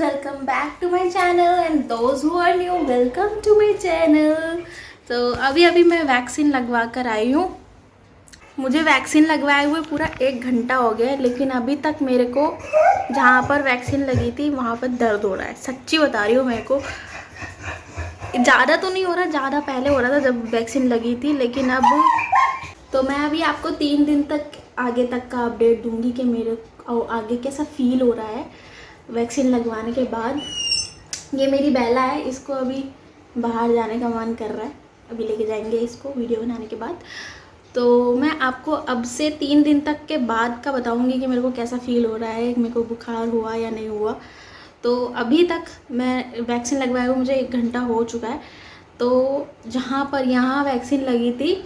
welcome back to my channel and those who are new welcome to my channel। तो अभी मैं vaccine लगवा कर आई हूँ। मुझे वैक्सीन लगवाए हुए पूरा 1 घंटा हो गया है, लेकिन अभी तक मेरे को जहाँ पर वैक्सीन लगी थी वहाँ पर दर्द हो रहा है। सच्ची बता रही हूँ, मेरे को ज़्यादा तो नहीं हो रहा, ज़्यादा पहले हो रहा था जब वैक्सीन लगी थी, लेकिन अब तो मैं अभी आपको 3 दिन तक आगे तक का अपडेट दूंगी कि मेरे आगे कैसा फील हो रहा है वैक्सीन लगवाने के बाद। ये मेरी बेला है, इसको अभी बाहर जाने का मन कर रहा है, अभी लेके जाएंगे इसको वीडियो बनाने के बाद। तो मैं आपको अब से 3 दिन तक के बाद का बताऊंगी कि मेरे को कैसा फील हो रहा है, मेरे को बुखार हुआ या नहीं हुआ। तो अभी तक मैं वैक्सीन लगवाए हुए मुझे 1 घंटा हो चुका है। तो जहाँ पर यहाँ वैक्सीन लगी थी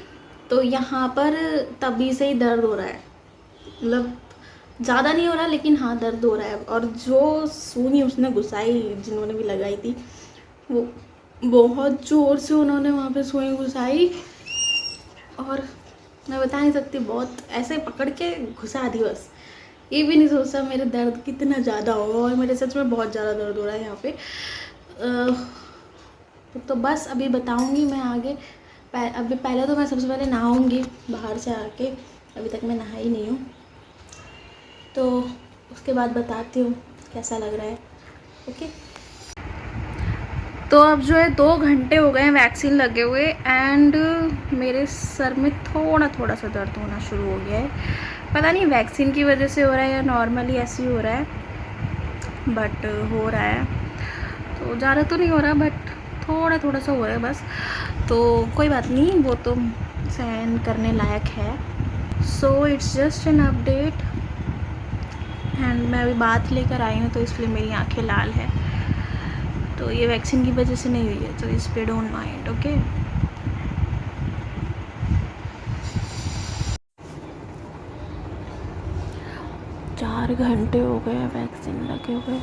तो यहाँ पर तभी से ही दर्द हो रहा है, मतलब ज़्यादा नहीं हो रहा, लेकिन हाँ दर्द हो रहा है। और जो सुई उसने घुसाई, जिन्होंने भी लगाई थी, वो बहुत ज़ोर से उन्होंने वहाँ पे सुई घुसाई, और मैं बता नहीं सकती, बहुत ऐसे पकड़ के घुसा दी बस। ये भी नहीं सोचा मेरे दर्द कितना ज़्यादा होगा, और मेरे सच में बहुत ज़्यादा दर्द हो रहा है यहाँ पे। तो बस अभी बताऊँगी मैं आगे। अभी पहले तो मैं सबसे पहले नहाऊँगी बाहर से आके, अभी तक मैं नहाई नहीं हूँ, तो उसके बाद बताती हूँ कैसा लग रहा है। ओके। तो अब जो है 2 घंटे हो गए हैं वैक्सीन लगे हुए, एंड मेरे सर में थोड़ा थोड़ा सा दर्द होना शुरू हो गया है। पता नहीं वैक्सीन की वजह से हो रहा है या नॉर्मली ऐसे ही हो रहा है, बट हो रहा है। तो ज़्यादा तो नहीं हो रहा, बट थोड़ा थोड़ा सा हो रहा है बस। तो कोई बात नहीं, वो तो सहन करने लायक है। So it's just an update, and मैं अभी बात लेकर आई हूँ तो इसलिए मेरी आंखें लाल है। तो ये वैक्सीन की वजह से नहीं हुई है, तो इस पे डोंट माइंड। ओके। 4 घंटे हो गए हैं वैक्सीन लगे हुए,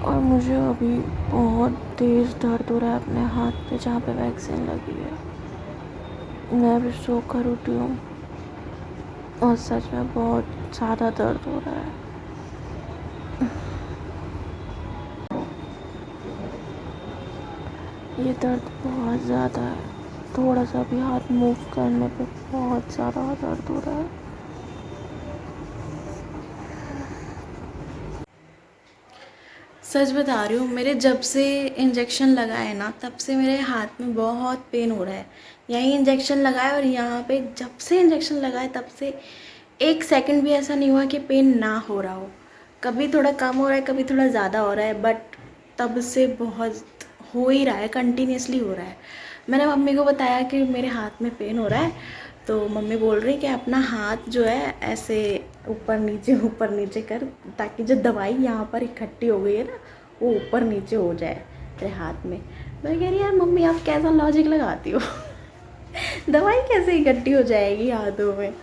और मुझे अभी बहुत तेज़ दर्द हो रहा है अपने हाथ पे जहाँ पे वैक्सीन लगी है। मैं अभी सोकर उठी हूँ और सच में बहुत ज़्यादा दर्द हो रहा है। ये दर्द बहुत ज़्यादा है, थोड़ा सा भी हाथ मूव करने पे बहुत ज़्यादा दर्द हो रहा है। सच बता रही हूँ, मेरे जब से इंजेक्शन लगा है ना, तब से मेरे हाथ में बहुत पेन हो रहा है। यहीं इंजेक्शन लगाए और यहाँ पे जब से इंजेक्शन लगाए तब से 1 सेकंड भी ऐसा नहीं हुआ कि पेन ना हो रहा हो। कभी थोड़ा कम हो रहा है, कभी थोड़ा ज़्यादा हो रहा है, बट तब से बहुत हो ही रहा है, कंटिन्यूसली हो रहा है। मैंने मम्मी को बताया कि मेरे हाथ में पेन हो रहा है, तो मम्मी बोल रही कि अपना हाथ जो है ऐसे ऊपर नीचे कर, ताकि जो दवाई यहाँ पर इकट्ठी हो गई है ना, वो ऊपर नीचे हो जाए तेरे हाथ में। मैं कह रही यार मम्मी, आप कैसा लॉजिक लगाती हो दवाई कैसे इकट्ठी हो जाएगी हाथों में।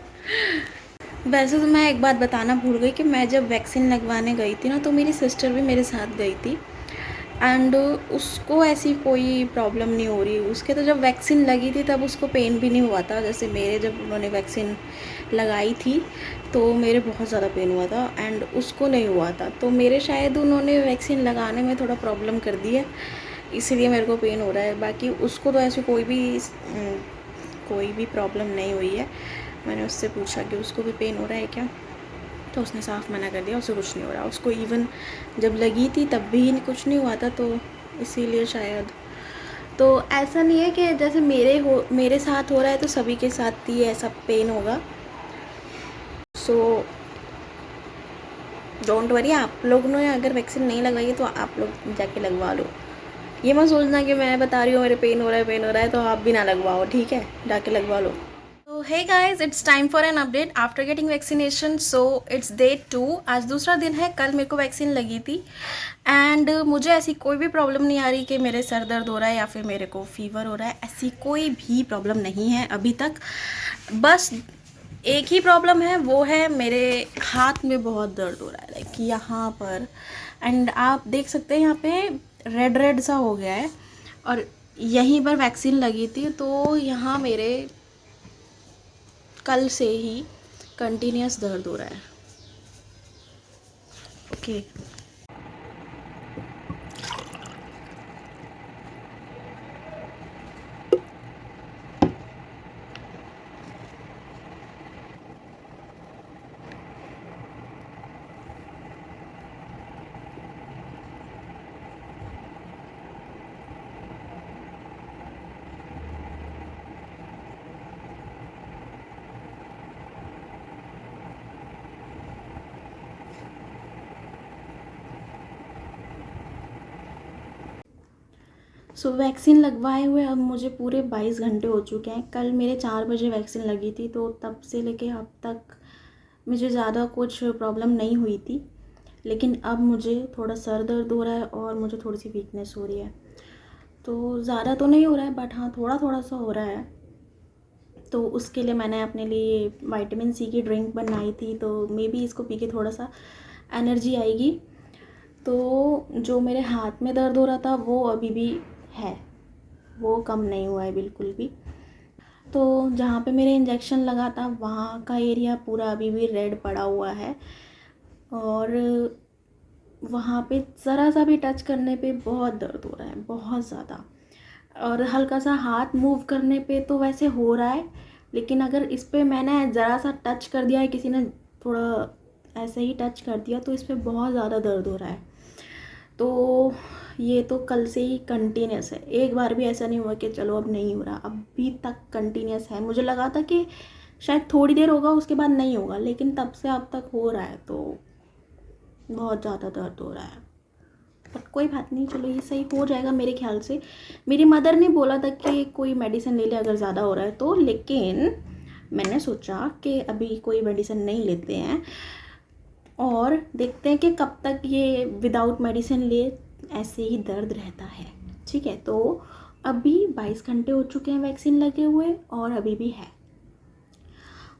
वैसे तो मैं एक बात बताना भूल गई कि मैं जब वैक्सीन लगवाने गई थी ना, तो मेरी सिस्टर भी मेरे साथ गई थी, एंड उसको ऐसी कोई प्रॉब्लम नहीं हो रही। उसके तो जब वैक्सीन लगी थी तब उसको पेन भी नहीं हुआ था, जैसे मेरे जब उन्होंने वैक्सीन लगाई थी तो मेरे बहुत ज़्यादा पेन हुआ था, एंड उसको नहीं हुआ था। तो मेरे शायद उन्होंने वैक्सीन लगाने में थोड़ा प्रॉब्लम कर दी है, इसीलिए मेरे को पेन हो रहा है। बाकी उसको तो ऐसी कोई भी प्रॉब्लम नहीं हुई है। मैंने उससे पूछा कि उसको भी पेन हो रहा है क्या, तो उसने साफ मना कर दिया, उसे कुछ नहीं हो रहा। उसको इवन जब लगी थी तब भी कुछ नहीं हुआ था, तो इसीलिए शायद। तो ऐसा नहीं है कि जैसे मेरे साथ हो रहा है तो सभी के साथ ही ऐसा पेन होगा। सो डोंट वरी, आप लोगों ने अगर वैक्सीन नहीं लगवाई है तो आप लोग जाके लगवा लो। ये मत सोचना कि मैं बता रही हूँ मेरे पेन हो रहा है तो आप भी ना लगवाओ, ठीक है, जाके लगवा लो। तो hey guys, it's time for an update after getting vaccination. So it's day 2, आज दूसरा दिन है। कल मेरे को वैक्सीन लगी थी, एंड मुझे ऐसी कोई भी प्रॉब्लम नहीं आ रही कि मेरे सर दर्द हो रहा है या फिर मेरे को फीवर हो रहा है। ऐसी कोई भी प्रॉब्लम नहीं है अभी तक। बस एक ही प्रॉब्लम है, वो है मेरे हाथ में बहुत दर्द हो रहा है, लाइक यहाँ पर। एंड आप देख सकते हैं यहाँ पे रेड रेड सा हो गया है, और यहीं पर वैक्सीन लगी थी, तो यहाँ मेरे कल से ही कंटिन्यूस दर्द हो रहा है। ओके। सो वैक्सीन लगवाए हुए अब मुझे पूरे 22 घंटे हो चुके हैं। कल मेरे 4 बजे वैक्सीन लगी थी, तो तब से लेके अब तक मुझे ज़्यादा कुछ प्रॉब्लम नहीं हुई थी। लेकिन अब मुझे थोड़ा सर दर्द हो रहा है और मुझे थोड़ी सी वीकनेस हो रही है। तो ज़्यादा तो नहीं हो रहा है, बट हाँ थोड़ा थोड़ा सा हो रहा है। तो उसके लिए मैंने अपने लिए विटामिन सी की ड्रिंक बनाई थी, तो मे बी इसको पी के थोड़ा सा एनर्जी आएगी। तो जो मेरे हाथ में दर्द हो रहा था वो अभी भी है, वो कम नहीं हुआ है बिल्कुल भी। तो जहाँ पे मेरे इंजेक्शन लगा था वहाँ का एरिया पूरा अभी भी रेड पड़ा हुआ है, और वहाँ पे ज़रा सा भी टच करने पे बहुत दर्द हो रहा है, बहुत ज़्यादा। और हल्का सा हाथ मूव करने पे तो वैसे हो रहा है, लेकिन अगर इस पे मैंने ज़रा सा टच कर दिया है, किसी ने थोड़ा ऐसे ही टच कर दिया, तो इस पे बहुत ज़्यादा दर्द हो रहा है। तो ये तो कल से ही कंटिन्यूस है, एक बार भी ऐसा नहीं हुआ कि चलो अब नहीं हो रहा, अभी तक कंटिन्यूस है। मुझे लगा था कि शायद थोड़ी देर होगा उसके बाद नहीं होगा, लेकिन तब से अब तक हो रहा है, तो बहुत ज़्यादा दर्द हो रहा है। बट कोई बात नहीं, चलो ये सही हो जाएगा मेरे ख्याल से। मेरी मदर ने बोला था कि कोई मेडिसिन ले ले अगर ज़्यादा हो रहा है तो, लेकिन मैंने सोचा कि अभी कोई मेडिसिन नहीं लेते हैं और देखते हैं कि कब तक ये विदाउट मेडिसिन ले ऐसे ही दर्द रहता है। ठीक है, तो अभी 22 घंटे हो चुके हैं वैक्सीन लगे हुए और अभी भी है।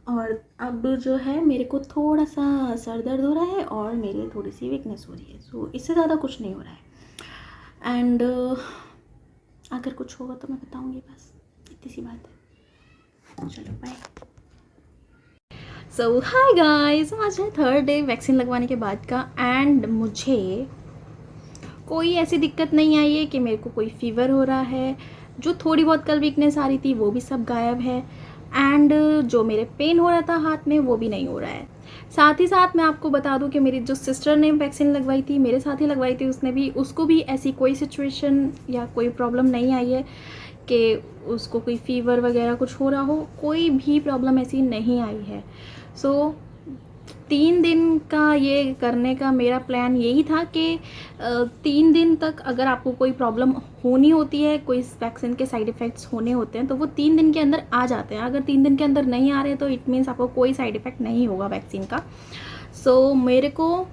और अब जो है मेरे को थोड़ा सा सर दर्द हो रहा है और मेरी थोड़ी सी वीकनेस हो रही है। सो इससे ज़्यादा कुछ नहीं हो रहा है। एंड अगर कुछ होगा तो मैं बताऊँगी, बस इतनी सी बात है। चलो बाय। सो हाय गाइस, आज है 3rd डे वैक्सीन लगवाने के बाद का, एंड मुझे कोई ऐसी दिक्कत नहीं आई है कि मेरे को कोई फीवर हो रहा है। जो थोड़ी बहुत कल वीकनेस आ रही थी वो भी सब गायब है, एंड जो मेरे पेन हो रहा था हाथ में वो भी नहीं हो रहा है। साथ ही साथ मैं आपको बता दूं कि मेरी जो सिस्टर ने वैक्सीन लगवाई थी, मेरे साथ ही लगवाई थी, उसको भी ऐसी कोई सिचुएशन या कोई प्रॉब्लम नहीं आई है कि उसको कोई फीवर वगैरह कुछ हो रहा हो, कोई भी प्रॉब्लम ऐसी नहीं आई है। सो 3 दिन का ये करने का मेरा प्लान यही था कि 3 दिन तक अगर आपको कोई प्रॉब्लम होनी होती है, कोई वैक्सीन के साइड इफ़ेक्ट्स होने होते हैं, तो वो 3 दिन के अंदर आ जाते हैं। अगर 3 दिन के अंदर नहीं आ रहे तो इट मीन्स आपको कोई साइड इफ़ेक्ट नहीं होगा वैक्सीन का। सो मेरे को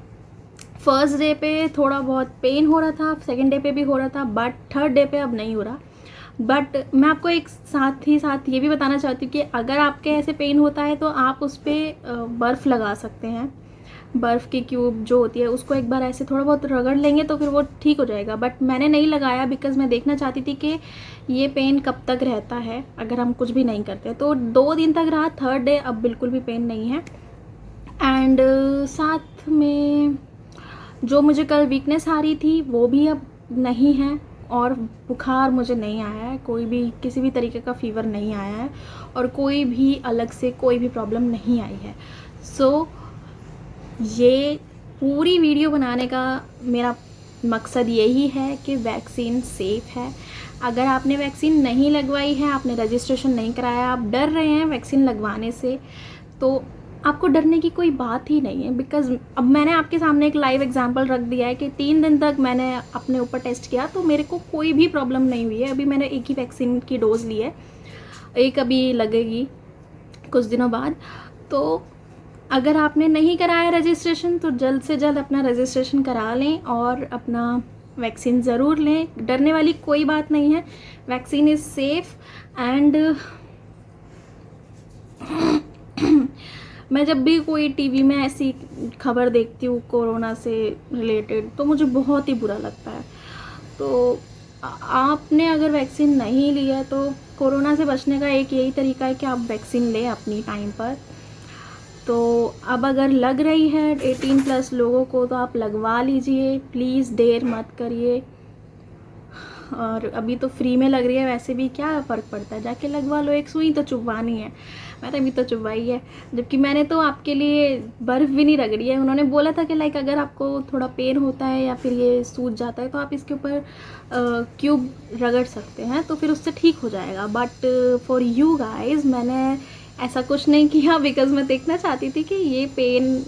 फर्स्ट डे पे थोड़ा बहुत पेन हो रहा था, सेकेंड डे पे भी हो रहा था, बट 3rd डे पे अब नहीं हो रहा। बट मैं आपको एक साथ ही साथ ये भी बताना चाहती हूँ कि अगर आपके ऐसे पेन होता है तो आप उस पर बर्फ़ लगा सकते हैं। बर्फ़ की क्यूब जो होती है उसको एक बार ऐसे थोड़ा बहुत रगड़ लेंगे तो फिर वो ठीक हो जाएगा। बट मैंने नहीं लगाया बिकॉज़ मैं देखना चाहती थी कि ये पेन कब तक रहता है अगर हम कुछ भी नहीं करते। तो 2 दिन तक रहा, 3rd डे अब बिल्कुल भी पेन नहीं है। एंड साथ में जो मुझे कल वीकनेस आ रही थी वो भी अब नहीं है, और बुखार मुझे नहीं आया है, कोई भी किसी भी तरीके का फ़ीवर नहीं आया है, और कोई भी अलग से कोई भी प्रॉब्लम नहीं आई है। सो ये पूरी वीडियो बनाने का मेरा मकसद यही है कि वैक्सीन सेफ़ है। अगर आपने वैक्सीन नहीं लगवाई है, आपने रजिस्ट्रेशन नहीं कराया, आप डर रहे हैं वैक्सीन लगवाने से, तो आपको डरने की कोई बात ही नहीं है। बिकॉज़ अब मैंने आपके सामने एक लाइव एग्जांपल रख दिया है कि 3 दिन तक मैंने अपने ऊपर टेस्ट किया तो मेरे को कोई भी प्रॉब्लम नहीं हुई है। अभी मैंने एक ही वैक्सीन की डोज़ ली है, एक अभी लगेगी कुछ दिनों बाद। तो अगर आपने नहीं कराया रजिस्ट्रेशन तो जल्द से जल्द अपना रजिस्ट्रेशन करा लें और अपना वैक्सीन ज़रूर लें। डरने वाली कोई बात नहीं है, वैक्सीन इज़ सेफ़। एंड मैं जब भी कोई टीवी में ऐसी खबर देखती हूँ कोरोना से रिलेटेड तो मुझे बहुत ही बुरा लगता है। तो आपने अगर वैक्सीन नहीं लिया तो कोरोना से बचने का एक यही तरीका है कि आप वैक्सीन लें अपनी टाइम पर। तो अब अगर लग रही है 18+ लोगों को तो आप लगवा लीजिए, प्लीज़ देर मत करिए। और अभी तो फ्री में लग रही है, वैसे भी क्या फ़र्क पड़ता है, जाके लगवा लो, एक सुई तो चुभवानी है। मैंने भी तो चुभवाई है, जबकि मैंने तो आपके लिए बर्फ़ भी नहीं रगड़ी है। उन्होंने बोला था कि लाइक अगर आपको थोड़ा पेन होता है या फिर ये सूज जाता है तो आप इसके ऊपर क्यूब रगड़ सकते हैं, तो फिर उससे ठीक हो जाएगा। बट फॉर यू गाइज़ मैंने ऐसा कुछ नहीं किया बिकॉज़ मैं देखना चाहती थी कि ये पेन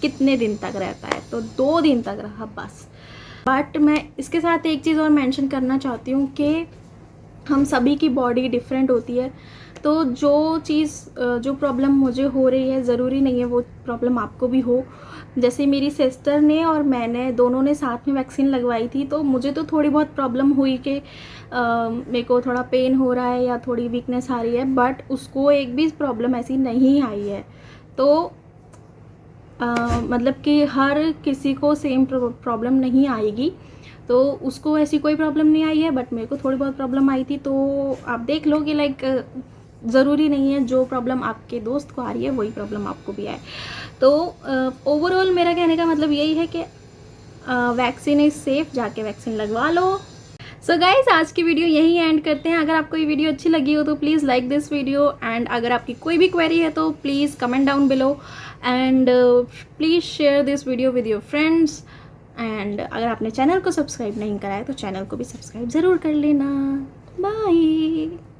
कितने दिन तक रहता है। तो 2 दिन तक रहा बस। बट मैं इसके साथ एक चीज़ और मेंशन करना चाहती हूँ कि हम सभी की बॉडी डिफरेंट होती है, तो जो प्रॉब्लम मुझे हो रही है ज़रूरी नहीं है वो प्रॉब्लम आपको भी हो। जैसे मेरी सिस्टर ने और मैंने दोनों ने साथ में वैक्सीन लगवाई थी, तो मुझे तो थोड़ी बहुत प्रॉब्लम हुई कि मेरे को थोड़ा पेन हो रहा है या थोड़ी वीकनेस आ रही है, बट उसको एक भी प्रॉब्लम ऐसी नहीं आई है। तो मतलब कि हर किसी को सेम प्रॉब्लम नहीं आएगी, तो उसको ऐसी कोई प्रॉब्लम नहीं आई है, बट मेरे को थोड़ी बहुत प्रॉब्लम आई थी। तो आप देख लो कि लाइक ज़रूरी नहीं है जो प्रॉब्लम आपके दोस्त को आ रही है वही प्रॉब्लम आपको भी आए। तो ओवरऑल मेरा कहने का मतलब यही है कि वैक्सीन इज़ सेफ़, जाके वैक्सीन लगवा लो। सो गाइज, आज की वीडियो यहीं एंड करते हैं। अगर आपको ये वीडियो अच्छी लगी हो तो please like this video, and अगर आपकी कोई भी क्वेरी है तो please comment down below, and please share this video with your friends. And अगर आपने चैनल को सब्सक्राइब नहीं करा है तो चैनल को भी सब्सक्राइब ज़रूर कर लेना। बाय।